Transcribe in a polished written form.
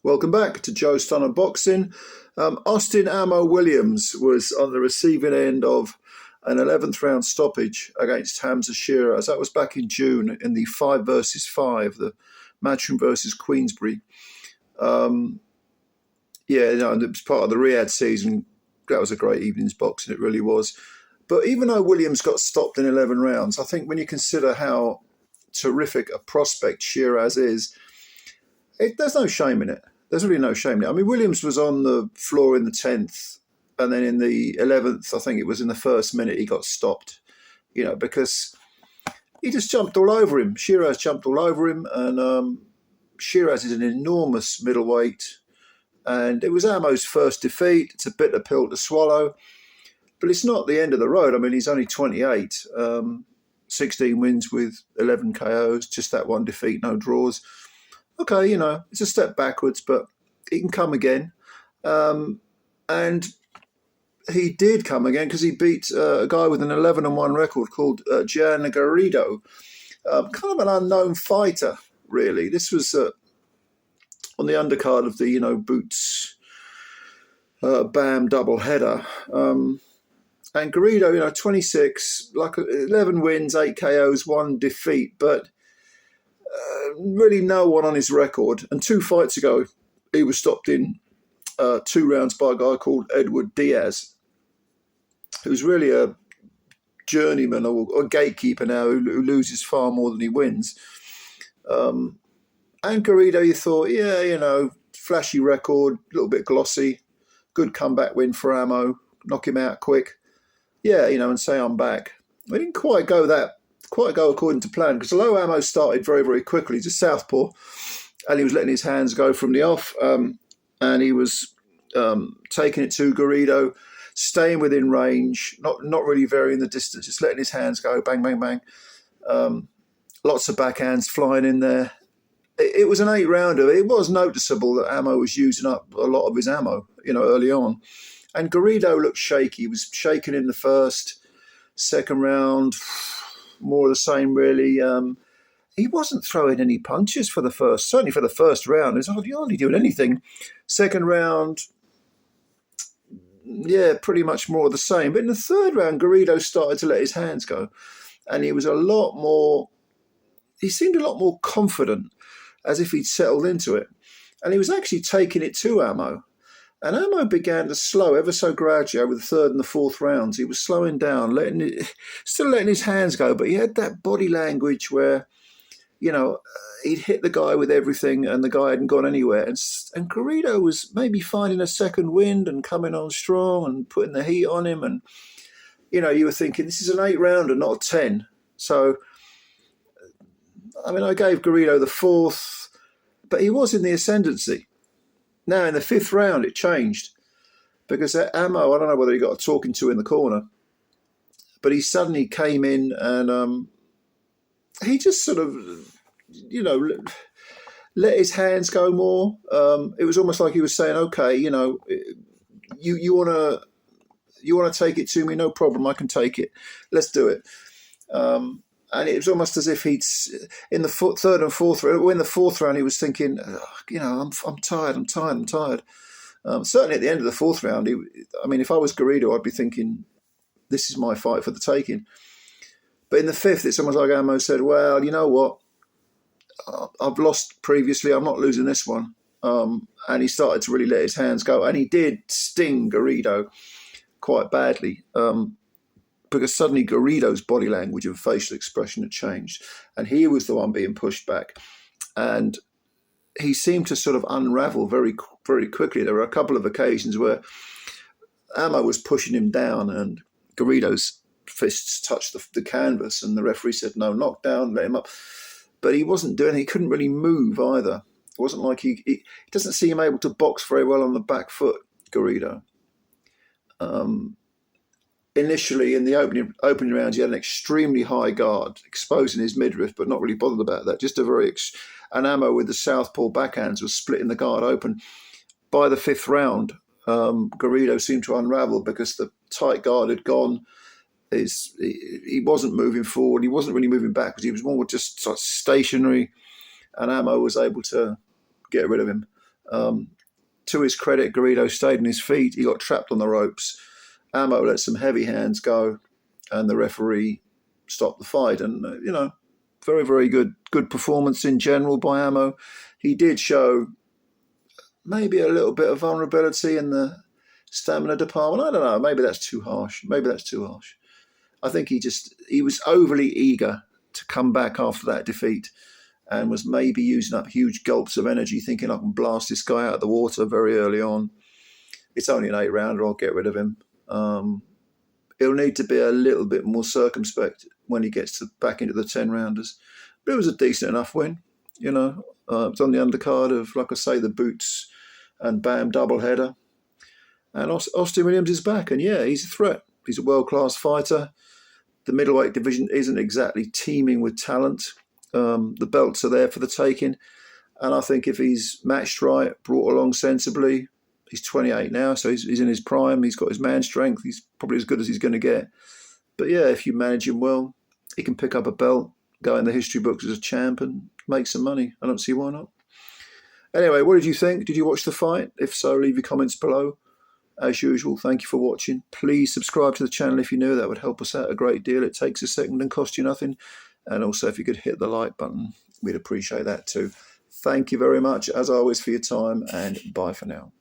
Welcome back to Joe Stunner Boxing. Austin Ammo Williams was on the receiving end of an 11th round stoppage against Hamzah Sheeraz. That was back in June in the 5 versus 5, the Matchroom versus Queensbury. It was part of the Riyadh season. That was a great evening's boxing, it really was. But even though Williams got stopped in 11 rounds, I think when you consider how terrific a prospect Sheeraz is, there's no shame in it. There's really no shame in it. I mean, Williams was on the floor in the 10th, and then in the 11th, I think it was in the first minute, he got stopped, because he just jumped all over him. Sheeraz jumped all over him, and Sheeraz is an enormous middleweight, and it was Ammo's first defeat. It's a bitter pill to swallow, but it's not the end of the road. I mean, he's only 28, 16 wins with 11 KOs, just that one defeat, no draws. Okay, it's a step backwards, but he can come again. And he did come again because he beat a guy with an 11-1 record called Gian Garrido. Kind of an unknown fighter, really. This was on the undercard of the, Boots Bam double header. And Garrido, 26, like 11 wins, 8 KOs, 1 defeat, but really no one on his record. And 2 fights ago, he was stopped in 2 rounds by a guy called Edward Diaz, who's really a journeyman or a gatekeeper now who loses far more than he wins. And Garrido, you thought, flashy record, a little bit glossy, good comeback win for Ammo, knock him out quick. And say I'm back. We didn't quite go according to plan, because although Ammo started very, very quickly, he's a southpaw, and he was letting his hands go from the off, and he was taking it to Garrido, staying within range, not really varying the distance, just letting his hands go, bang, bang, bang. Lots of backhands flying in there. It was an 8-rounder. It was noticeable that Ammo was using up a lot of his ammo, early on. And Garrido looked shaky. He was shaken in the first, second round, more of the same, really. He wasn't throwing any punches certainly for the first round. He was hardly doing anything. Second round, pretty much more of the same. But in the third round, Garrido started to let his hands go. And he seemed a lot more confident, as if he'd settled into it. And he was actually taking it to Ammo. And Ammo began to slow ever so gradually over the third and the fourth rounds. He was slowing down, still letting his hands go, but he had that body language where, he'd hit the guy with everything and the guy hadn't gone anywhere. And Garrido was maybe finding a second wind and coming on strong and putting the heat on him. And, you were thinking, this is an 8-rounder, not a 10. So, I gave Garrido the 4th, but he was in the ascendancy. Now, in the 5th round, it changed because Ammo, I don't know whether he got a talking to in the corner, but he suddenly came in and he just sort of, let his hands go more. It was almost like he was saying, okay, you want to take it to me? No problem, I can take it. Let's do it. And it was almost as if he'd, in the third and fourth round, or in the 4th round, he was thinking, I'm tired. Certainly at the end of the 4th round, if I was Garrido, I'd be thinking, this is my fight for the taking. But in the 5th, it's almost like Ammo said, well, you know what? I've lost previously. I'm not losing this one. And he started to really let his hands go. And he did sting Garrido quite badly. Because suddenly Garrido's body language and facial expression had changed. And he was the one being pushed back. And he seemed to sort of unravel very, very quickly. There were a couple of occasions where Ammo was pushing him down and Garrido's fists touched the canvas, and the referee said, no, knock down, let him up. But he wasn't doing it. He couldn't really move either. It wasn't like he doesn't seem able to box very well on the back foot, Garrido. Initially, in the opening rounds, he had an extremely high guard, exposing his midriff, but not really bothered about that. Just an Ammo with the southpaw backhands was splitting the guard open. By the 5th round, Garrido seemed to unravel because the tight guard had gone. He wasn't moving forward. He wasn't really moving backwards. He was more just stationary, and Ammo was able to get rid of him. To his credit, Garrido stayed on his feet. He got trapped on the ropes. Ammo let some heavy hands go, and the referee stopped the fight. And, very, very good performance in general by Ammo. He did show maybe a little bit of vulnerability in the stamina department. I don't know. Maybe that's too harsh. I think he was overly eager to come back after that defeat and was maybe using up huge gulps of energy, thinking I can blast this guy out of the water very early on. It's only an 8-rounder. I'll get rid of him. He'll need to be a little bit more circumspect when he gets back into the 10-rounders. But it was a decent enough win. It's on the undercard of, like I say, the Boots and Bam doubleheader. And Austin Williams is back. And yeah, he's a threat. He's a world-class fighter. The middleweight division isn't exactly teeming with talent. The belts are there for the taking. And I think if he's matched right, brought along sensibly, he's 28 now, so he's in his prime. He's got his man strength. He's probably as good as he's going to get. But yeah, if you manage him well, he can pick up a belt, go in the history books as a champ and make some money. I don't see why not. Anyway, what did you think? Did you watch the fight? If so, leave your comments below. As usual, thank you for watching. Please subscribe to the channel if you're new. That would help us out a great deal. It takes a second and costs you nothing. And also, if you could hit the like button, we'd appreciate that too. Thank you very much, as always, for your time, and bye for now.